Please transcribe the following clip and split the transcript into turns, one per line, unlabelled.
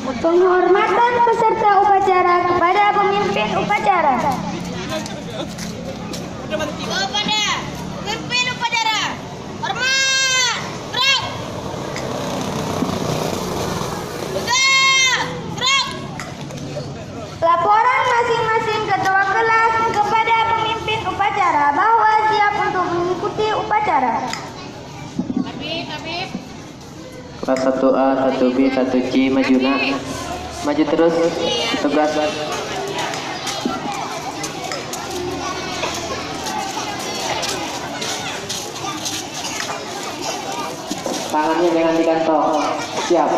Penghormatan peserta upacara kepada pemimpin upacara.
Kepada pemimpin upacara, hormat, gerak. Gerak.
Laporan masing-masing ketua kelas kepada pemimpin upacara bahwa siap untuk mengikuti upacara.
Habib.
Kelas 1A, 1B, 1C maju nak. Maju terus. Tugas. Tangannya jangan digantung. Siap.